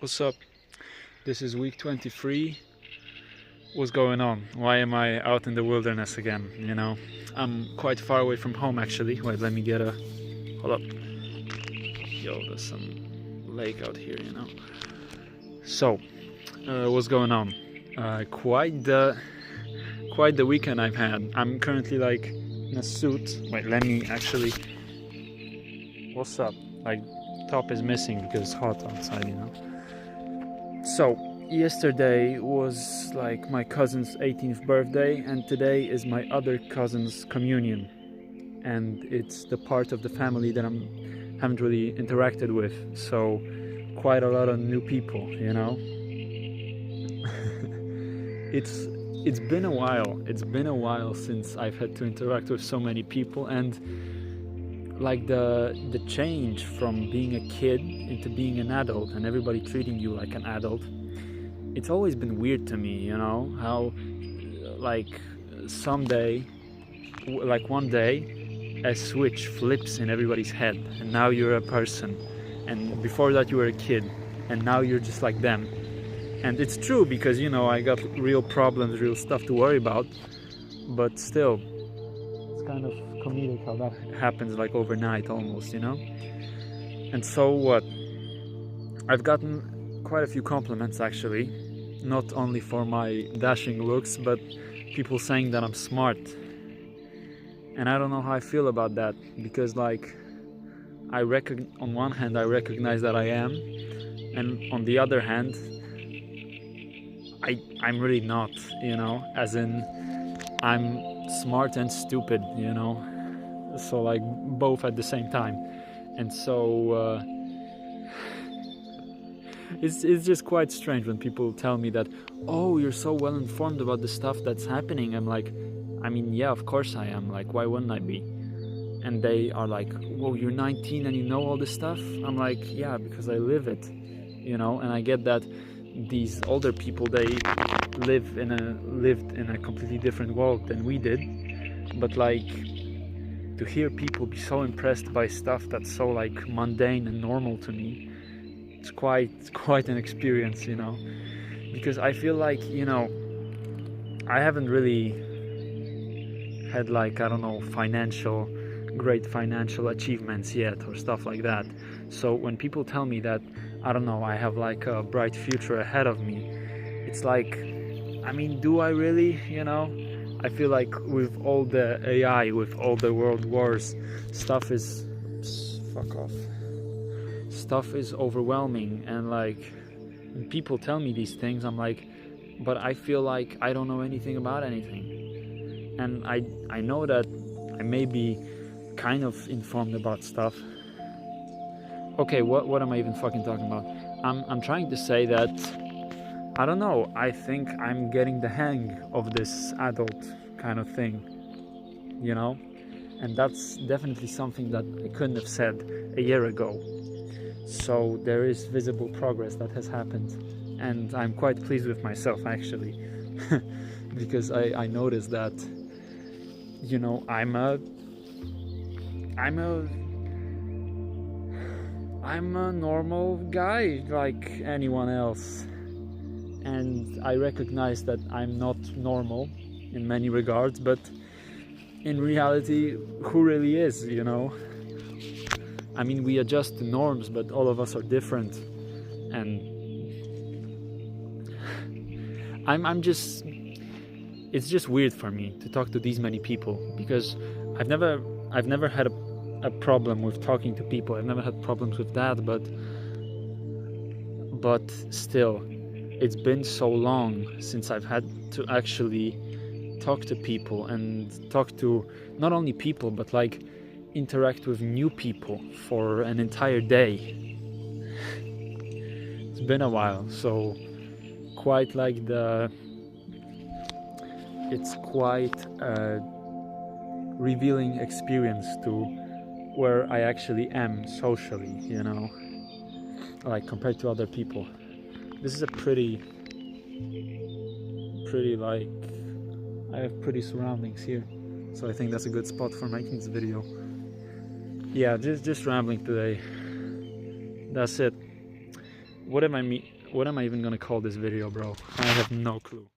What's up? This is week 23. What's going on? Why am I out in the wilderness again? I'm quite far away from home actually. Wait, let me get a... Hold up. Yo, there's some lake out here, So, what's going on? Quite the weekend I've had. I'm currently like in a suit. Wait, let me actually... What's up? Like, top is missing because it's hot outside, So, yesterday was like my cousin's 18th birthday, and today is my other cousin's communion. And it's the part of the family that I haven't really interacted with, so quite a lot of new people, It's been a while. It's been a while since I've had to interact with so many people, and like the change from being a kid into being an adult and everybody treating you like an adult, it's always been weird to me, how like someday, like one day, a switch flips in everybody's head and now you're a person, and before that you were a kid and now you're just like them. And it's true because I got real problems, real stuff to worry about, but still it's kind of comedic how that happens like overnight almost, And so what? I've gotten quite a few compliments actually, not only for my dashing looks, but people saying that I'm smart. And I don't know how I feel about that, because like on one hand I recognize that I am, and on the other hand I'm really not, as in I'm smart and stupid, so like both at the same time. And so it's just quite strange when people tell me that, oh, you're so well informed about the stuff that's happening. I'm like, I mean, yeah, of course I am, like why wouldn't I be? And they are like, whoa, you're 19 and you know all this stuff? I'm like, yeah, because I live it, and I get that these older people, they lived in a completely different world than we did, but like to hear people be so impressed by stuff that's so like mundane and normal to me, it's quite an experience, because I feel like I haven't really had like, I don't know, great financial achievements yet or stuff like that. So when people tell me that, I don't know, I have like a bright future ahead of me, it's like, I mean, do I really? I feel like with all the AI, with all the world wars, stuff is overwhelming, and like when people tell me these things, I'm like, but I feel like I don't know anything about anything. And I know that I may be kind of informed about stuff. Okay, what am I even fucking talking about? I'm trying to say that, I don't know, I think I'm getting the hang of this adult kind of thing, and that's definitely something that I couldn't have said a year ago. So there is visible progress that has happened, and I'm quite pleased with myself actually, because I noticed that, I'm a normal guy like anyone else, and I recognize that I'm not normal in many regards, but in reality, who really is, I mean, we adjust to norms, but all of us are different, and it's just weird for me to talk to these many people, because I've never had a problem with talking to people. I've never had problems with that, but still, it's been so long since I've had to actually talk to people, and talk to not only people, but like interact with new people for an entire day. It's been a while, so quite like it's quite a revealing experience to where I actually am socially, like compared to other people. This is a pretty like, I have pretty surroundings here, so I think that's a good spot for making this video. Yeah, just rambling today. That's it. what am I even gonna call this video, bro? I have no clue.